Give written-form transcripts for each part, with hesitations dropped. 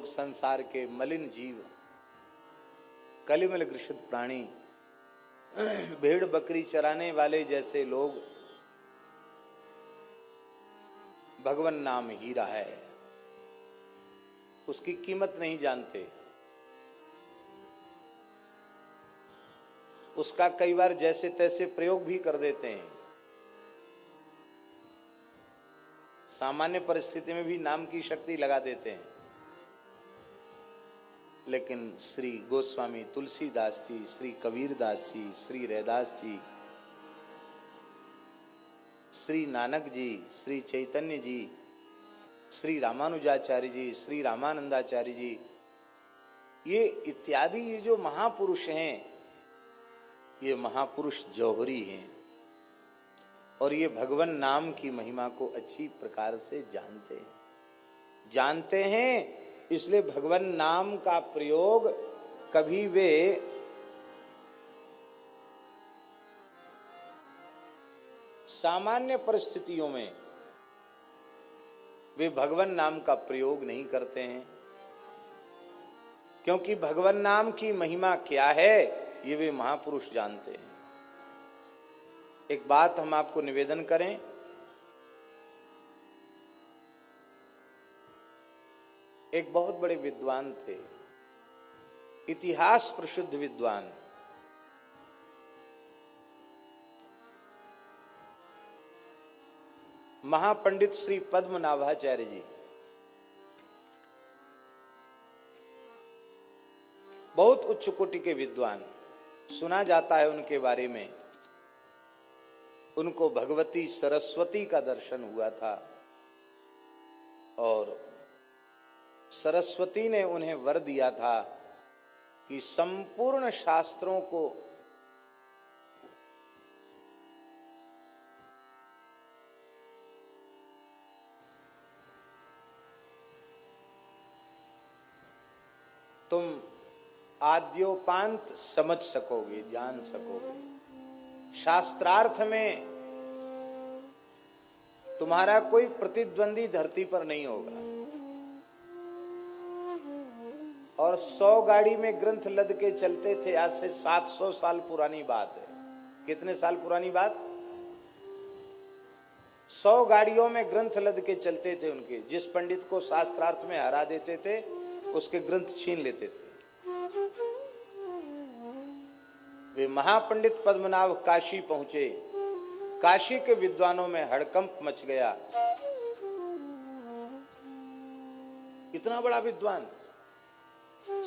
लोग, संसार के मलिन जीव, कलिमल ग्रसित प्राणी, भेड़ बकरी चराने वाले जैसे लोग भगवान नाम हीरा है, उसकी कीमत नहीं जानते। उसका कई बार जैसे तैसे प्रयोग भी कर देते हैं। सामान्य परिस्थिति में भी नाम की शक्ति लगा देते हैं। लेकिन श्री गोस्वामी तुलसीदास जी, श्री कबीरदास जी, श्री रैदास जी, श्री नानक जी, श्री चैतन्य जी, श्री रामानुजाचार्य जी, श्री रामानंदाचार्य जी, ये इत्यादि ये जो महापुरुष हैं, ये महापुरुष जौहरी हैं और ये भगवान नाम की महिमा को अच्छी प्रकार से जानते हैं। इसलिए भगवान नाम का प्रयोग कभी वे सामान्य परिस्थितियों में वे भगवान नाम का प्रयोग नहीं करते हैं, क्योंकि भगवान नाम की महिमा क्या है ये वे महापुरुष जानते हैं। एक बात हम आपको निवेदन करें, एक बहुत बड़े विद्वान थे, इतिहास प्रसिद्ध विद्वान, महापंडित श्री पद्मनाभाचार्य जी। बहुत उच्च कोटि के विद्वान। सुना जाता है उनके बारे में, उनको भगवती सरस्वती का दर्शन हुआ था और सरस्वती ने उन्हें वर दिया था कि संपूर्ण शास्त्रों को तुम आद्योपांत समझ सकोगे, जान सकोगे। शास्त्रार्थ में तुम्हारा कोई प्रतिद्वंदी धरती पर नहीं होगा। और 100 गाड़ी में ग्रंथ लद के चलते थे। आज से 700 साल पुरानी बात है। कितने साल पुरानी बात? 100 गाड़ियों में ग्रंथ लद के चलते थे उनके। जिस पंडित को शास्त्रार्थ में हरा देते थे उसके ग्रंथ छीन लेते थे। वे महापंडित पद्मनाभ काशी पहुंचे। काशी के विद्वानों में हड़कंप मच गया। इतना बड़ा विद्वान,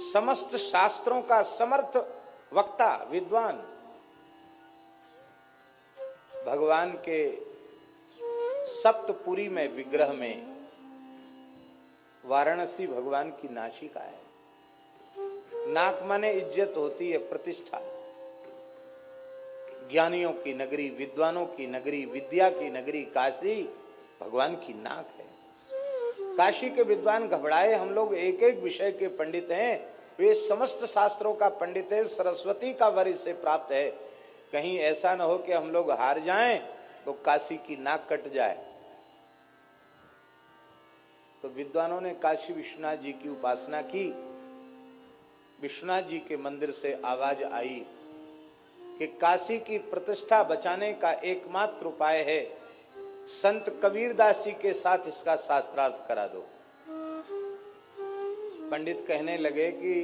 समस्त शास्त्रों का समर्थ वक्ता, विद्वान, भगवान के सप्तपुरी में विग्रह में वाराणसी भगवान की नासिका है। नाक माने इज्जत होती है, प्रतिष्ठा। ज्ञानियों की नगरी, विद्वानों की नगरी, विद्या की नगरी काशी भगवान की नाक है। काशी के विद्वान घबराए, हम लोग एक एक विषय के पंडित हैं, वे समस्त शास्त्रों का पंडित है, सरस्वती का वर इससे प्राप्त है। कहीं ऐसा न हो कि हम लोग हार जाएं तो काशी की नाक कट जाए। तो विद्वानों ने काशी विश्वनाथ जी की उपासना की। विश्वनाथ जी के मंदिर से आवाज आई कि काशी की प्रतिष्ठा बचाने का एकमात्र उपाय है संत कबीरदास जी के साथ इसका शास्त्रार्थ करा दो। पंडित कहने लगे कि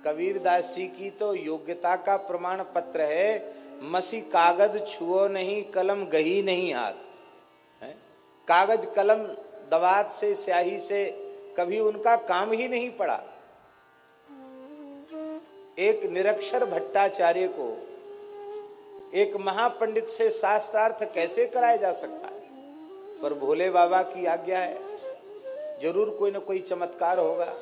कबीरदास जी की तो योग्यता का प्रमाण पत्र है, मसी कागज छुओ नहीं, कलम गही नहीं हाथ है। कागज कलम दवात से, स्याही से कभी उनका काम ही नहीं पड़ा। एक निरक्षर भट्टाचार्य को एक महापंडित से शास्त्रार्थ कैसे कराया जा सकता है? पर भोले बाबा की आज्ञा है, जरूर कोई न कोई चमत्कार होगा।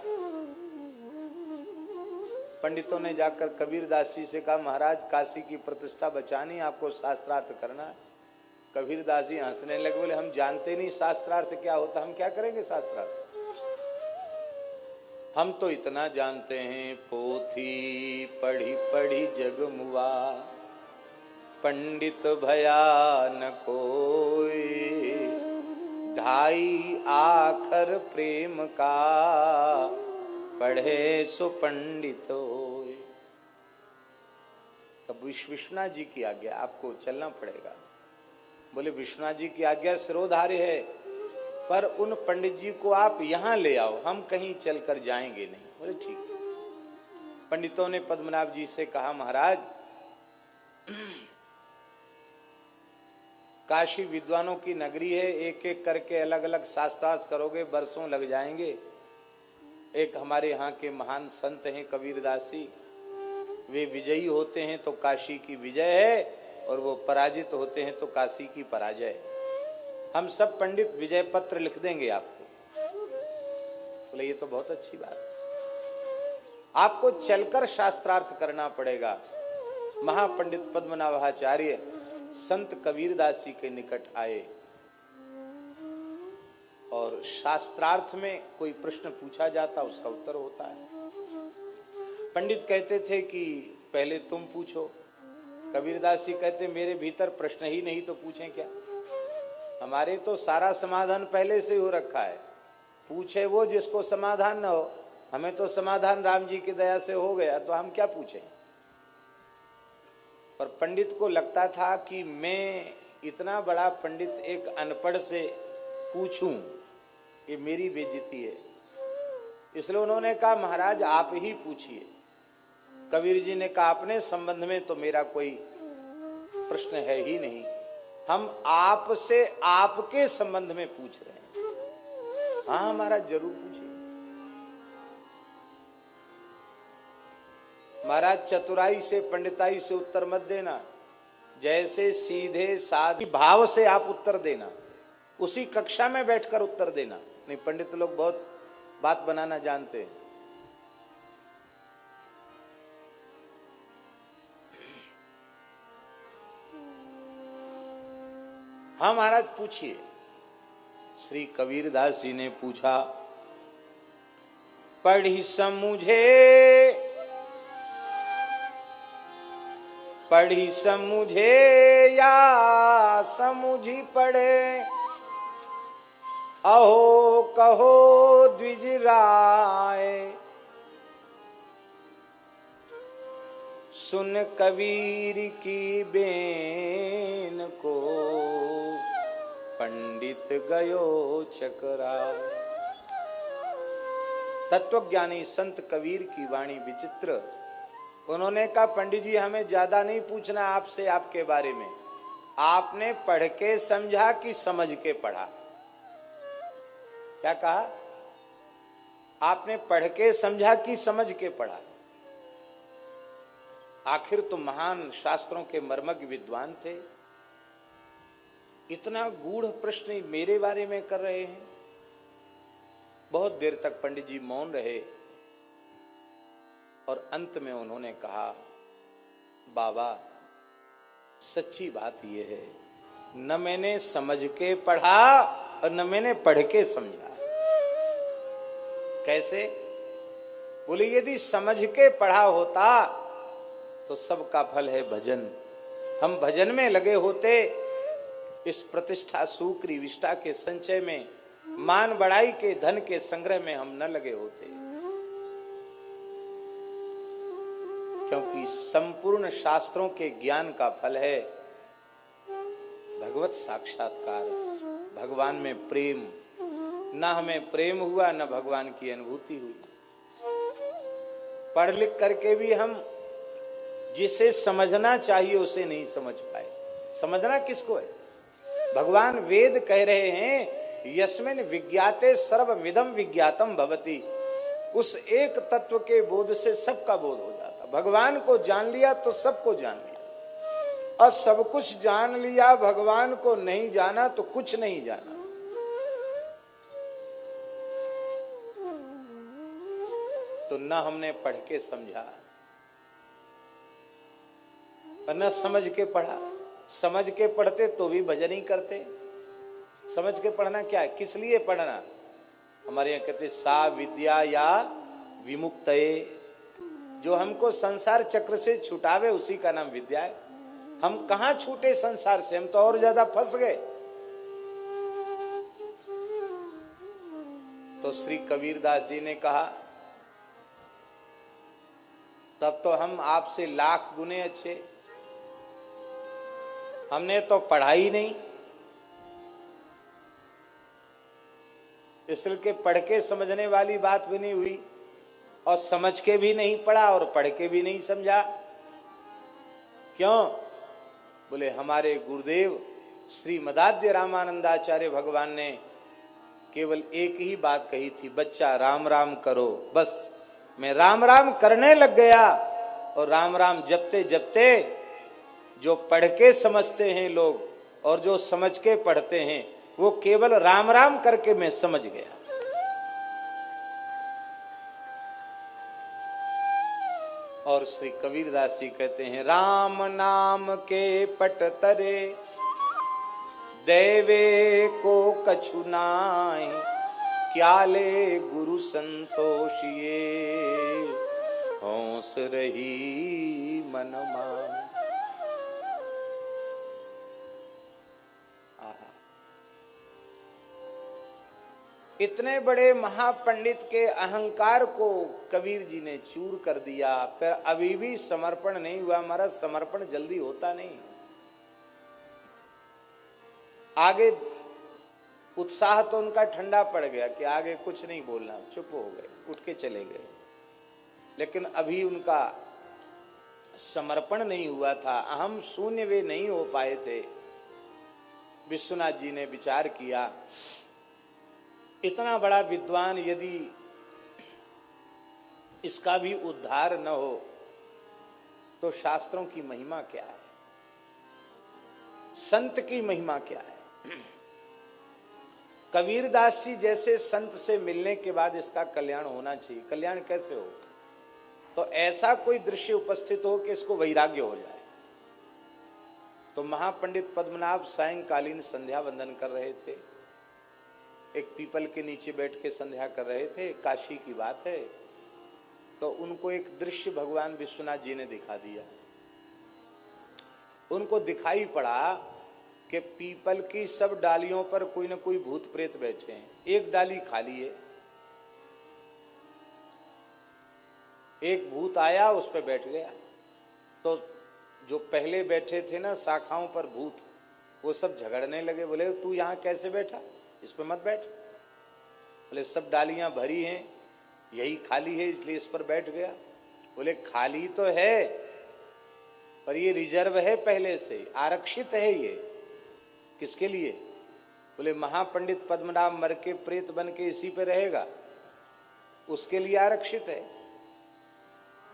पंडितों ने जाकर कबीरदास जी से कहा, महाराज काशी की प्रतिष्ठा बचानी, आपको शास्त्रार्थ करना है। कबीरदास जी हंसने लगे, बोले हम जानते नहीं शास्त्रार्थ क्या होता, हम क्या करेंगे शास्त्रार्थ। हम तो इतना जानते हैं, पोथी पढ़ी पढ़ी जग मुआ, पंडित भया न कोई, ढाई आखर प्रेम का, पढ़े सो पंडित होए। तब विश्वनाथ जी की आज्ञा, आपको चलना पड़ेगा। बोले विश्वनाथ जी की आज्ञा सिरोधार्य है, पर उन पंडित जी को आप यहां ले आओ, हम कहीं चलकर जाएंगे नहीं। बोले ठीक है। पंडितों ने पद्मनाभ जी से कहा, महाराज काशी विद्वानों की नगरी है, एक एक करके अलग अलग शास्त्रार्थ करोगे, बरसों लग जाएंगे। एक हमारे यहाँ के महान संत हैं कबीरदास जी, वे विजयी होते हैं तो काशी की विजय है, और वो पराजित होते हैं तो काशी की पराजय है। हम सब पंडित विजय पत्र लिख देंगे आपको। बोले ये तो बहुत अच्छी बात है, आपको चलकर शास्त्रार्थ करना पड़ेगा। महापंडित पद्मनाभाचार्य संत कबीरदास जी के निकट आए, और शास्त्रार्थ में कोई प्रश्न पूछा जाता, उसका उत्तर होता है। पंडित कहते थे कि पहले तुम पूछो। कबीरदास जी कहते मेरे भीतर प्रश्न ही नहीं तो पूछें क्या, हमारे तो सारा समाधान पहले से हो रखा है। पूछे वो जिसको समाधान न हो, हमें तो समाधान राम जी की दया से हो गया, तो हम क्या पूछें। पर पंडित को लगता था कि मैं इतना बड़ा पंडित एक अनपढ़ से पूछूं, ये मेरी बेइज्जती है। इसलिए उन्होंने कहा महाराज आप ही पूछिए। कबीर जी ने कहा अपने संबंध में तो मेरा कोई प्रश्न है ही नहीं, हम आपसे आपके संबंध में पूछ रहे हैं। हाँ महाराज जरूर पूछिए। महाराज चतुराई से पंडिताई से उत्तर मत देना, जैसे सीधे साधी भाव से आप उत्तर देना, उसी कक्षा में बैठकर उत्तर देना। नहीं, पंडित लोग बहुत बात बनाना जानते हैं। हाँ महाराज पूछिए। श्री कबीरदास जी ने पूछा, पढ़ी समझे पढ़ी समझे या समझी पढ़े, अहो कहो द्विज राय, सुन कबीर की बेन को, पंडित गयो चकराय। तत्वज्ञानी संत कबीर की वाणी विचित्र। उन्होंने कहा पंडित जी हमें ज्यादा नहीं पूछना आपसे आपके बारे में, आपने पढ़ के समझा कि समझ के पढ़ा। क्या कहा? आपने पढ़ के समझा कि समझ के पढ़ा। आखिर तो महान शास्त्रों के मर्मज्ञ विद्वान थे, इतना गूढ़ प्रश्न मेरे बारे में कर रहे हैं। बहुत देर तक पंडित जी मौन रहे, और अंत में उन्होंने कहा, बाबा सच्ची बात यह है, न मैंने समझ के पढ़ा और न मैंने पढ़ के समझा। कैसे? बोले यदि समझ के पढ़ा होता तो सबका फल है भजन, हम भजन में लगे होते, इस प्रतिष्ठा सुक्री विष्टा के संचय में, मान बढ़ाई के धन के संग्रह में हम न लगे होते। क्योंकि संपूर्ण शास्त्रों के ज्ञान का फल है भगवत साक्षात्कार, भगवान में प्रेम। न हमें प्रेम हुआ, न भगवान की अनुभूति हुई। पढ़ लिख करके भी हम जिसे समझना चाहिए उसे नहीं समझ पाए। समझना किसको है? भगवान वेद कह रहे हैं, यस्मिन् विज्ञाते सर्वमिदं विज्ञातम भवति। उस एक तत्व के बोध से सबका बोध हो जाता। भगवान को जान लिया तो सबको जान लिया, और सब कुछ जान लिया, भगवान को नहीं जाना तो कुछ नहीं जाना। तो न हमने पढ़ के समझा और न समझ के पढ़ा। समझ के पढ़ते तो भी भजन ही करते। समझ के पढ़ना क्या है, किस लिए पढ़ना? हमारे यहाँ कहते सा विद्या या विमुक्तये, जो हमको संसार चक्र से छुटावे उसी का नाम विद्या है। हम कहां छूटे संसार से, हम तो और ज्यादा फंस गए। तो श्री कबीरदास जी ने कहा तब तो हम आपसे लाख गुने अच्छे। हमने तो पढ़ाई नहीं, इसलिए पढ़ के समझने वाली बात भी नहीं हुई, और समझ के भी नहीं पढ़ा और पढ़ के भी नहीं समझा। क्यों? बोले हमारे गुरुदेव श्री मदाद्य रामानंदाचार्य भगवान ने केवल एक ही बात कही थी, बच्चा राम राम करो। बस मैं राम राम करने लग गया, और राम राम जपते जपते जो पढ़ के समझते हैं लोग और जो समझ के पढ़ते हैं, वो केवल राम राम करके मैं समझ गया। और श्री कबीरदास जी कहते हैं, राम नाम के पट तरे दैवे को कछु नाहि, क्या ले गुरु संतोषिए होंस रही मन मान। इतने बड़े महापंडित के अहंकार को कबीर जी ने चूर कर दिया। फिर अभी भी समर्पण नहीं हुआ। हमारा समर्पण जल्दी होता नहीं। आगे उत्साह तो उनका ठंडा पड़ गया कि आगे कुछ नहीं बोलना, चुप हो गए, उठ के चले गए। लेकिन अभी उनका समर्पण नहीं हुआ था, अहम शून्य वे नहीं हो पाए थे। विश्वनाथ जी ने विचार किया, इतना बड़ा विद्वान यदि इसका भी उद्धार न हो तो शास्त्रों की महिमा क्या है, संत की महिमा क्या है। कबीरदास जी जैसे संत से मिलने के बाद इसका कल्याण होना चाहिए। कल्याण कैसे हो? तो ऐसा कोई दृश्य उपस्थित हो कि इसको वैराग्य हो जाए। तो महापंडित पद्मनाभ सायंकालीन संध्या वंदन कर रहे थे, एक पीपल के नीचे बैठ के संध्या कर रहे थे। काशी की बात है। तो उनको एक दृश्य भगवान विश्वनाथ जी ने दिखा दिया। उनको दिखाई पड़ा कि पीपल की सब डालियों पर कोई न कोई भूत प्रेत बैठे हैं। एक डाली खाली है, एक भूत आया उस पर बैठ गया। तो जो पहले बैठे थे ना शाखाओं पर भूत, वो सब झगड़ने लगे। बोले तू यहाँ कैसे बैठा, इस पर मत बैठ। बोले सब डालियां भरी हैं, यही खाली है इसलिए इस पर बैठ गया। बोले खाली तो है पर ये रिजर्व है, पहले से आरक्षित है। ये किसके लिए? बोले महापंडित पद्मनाभ मर के प्रेत बन के इसी पे रहेगा, उसके लिए आरक्षित है।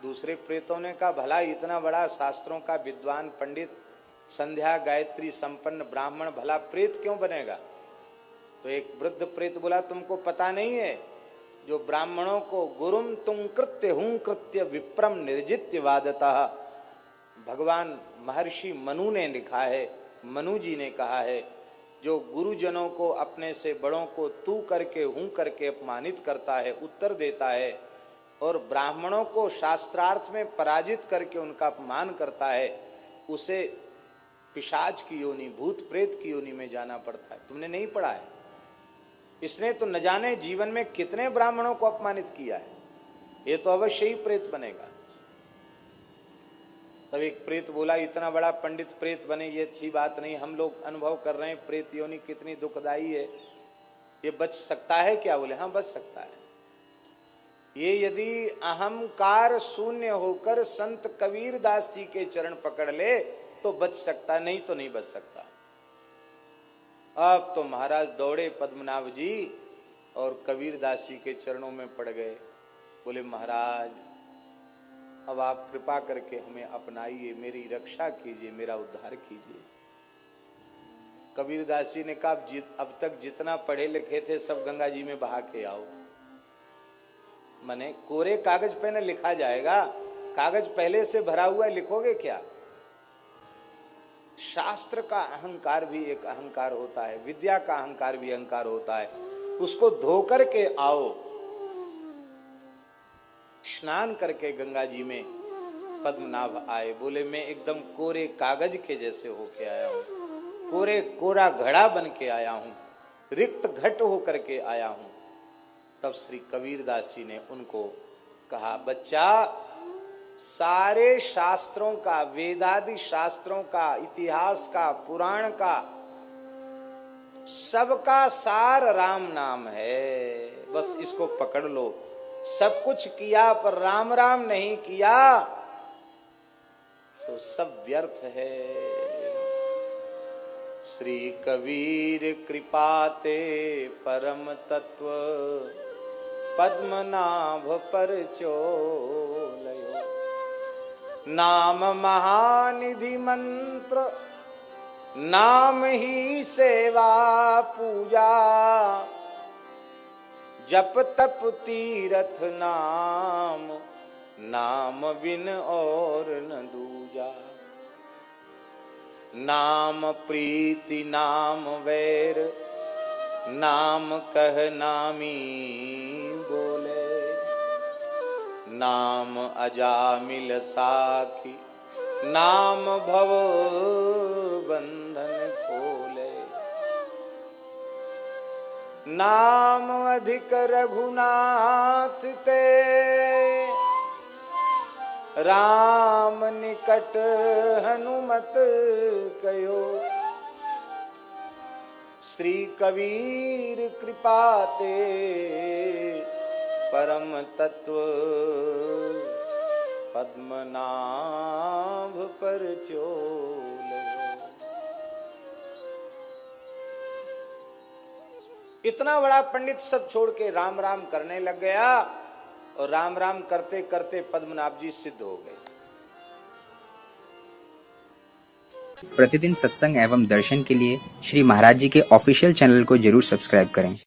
दूसरे प्रेतों ने कहा भला इतना बड़ा शास्त्रों का विद्वान पंडित, संध्या गायत्री संपन्न ब्राह्मण, भला प्रेत क्यों बनेगा? तो एक वृद्ध प्रेत बोला तुमको पता नहीं है, जो ब्राह्मणों को गुरुम तुम कृत्य हूं कृत्य विप्रम निर्जित्य वादतः, भगवान महर्षि मनु ने लिखा है, मनु जी ने कहा है, जो गुरुजनों को अपने से बड़ों को तू करके हूं करके अपमानित करता है, उत्तर देता है, और ब्राह्मणों को शास्त्रार्थ में पराजित करके उनका अपमान करता है, उसे पिशाच की योनि, भूत प्रेत की योनि में जाना पड़ता है। तुमने नहीं पढ़ा है? इसने तो न जाने जीवन में कितने ब्राह्मणों को अपमानित किया है, ये तो अवश्य ही प्रेत बनेगा। तब एक प्रेत बोला इतना बड़ा पंडित प्रेत बने ये अच्छी बात नहीं, हम लोग अनुभव कर रहे हैं प्रेत योनि कितनी दुखदाई है, ये बच सकता है क्या? बोले हाँ बच सकता है। ये यदि अहंकार शून्य होकर संत कबीरदास जी के चरण पकड़ ले तो बच सकता, नहीं तो नहीं बच सकता। अब तो महाराज दौड़े पद्मनाभ जी और कबीरदास जी के चरणों में पड़ गए। बोले महाराज अब आप कृपा करके हमें अपनाइए, मेरी रक्षा कीजिए, मेरा उद्धार कीजिए। कबीरदास जी ने कहा अब तक जितना पढ़े लिखे थे सब गंगा जी में बहा के आओ। मने कोरे कागज पे न लिखा जाएगा, कागज पहले से भरा हुआ है, लिखोगे क्या? शास्त्र का अहंकार भी एक अहंकार होता है, विद्या का अहंकार भी अहंकार होता है, उसको धो करके आओ। स्नान करके गंगा जी में पद्मनाभ आए। बोले मैं एकदम कोरे कागज के जैसे होके आया हूं, कोरा घड़ा बन के आया हूं, रिक्त घट होकर के आया हूं। तब श्री कबीरदास जी ने उनको कहा बच्चा सारे शास्त्रों का, वेदादि शास्त्रों का, इतिहास का, पुराण का, सबका सार राम नाम है। बस इसको पकड़ लो। सब कुछ किया पर राम राम नहीं किया तो सब व्यर्थ है। श्री कबीर कृपाते परम तत्व पद्मनाभ पर चोलयो। नाम महानिधि मंत्र, नाम ही सेवा पूजा, जप तप तीरथ नाम, नाम बिन और न दूजा। नाम प्रीति नाम वैर, नाम कह नामी बोले। नाम अजामिल साखी, नाम भव बंधन खोले। नाम अधिक रघुनाथ ते, राम निकट हनुमत कयो। श्री कबीर कृपाते परम तत्व पद्मनाभ पर चोलयो। इतना बड़ा पंडित सब छोड़ के राम राम करने लग गया और राम राम करते करते पद्मनाभ जी सिद्ध हो गए। प्रतिदिन सत्संग एवं दर्शन के लिए श्री महाराज जी के ऑफिशियल चैनल को जरूर सब्सक्राइब करें।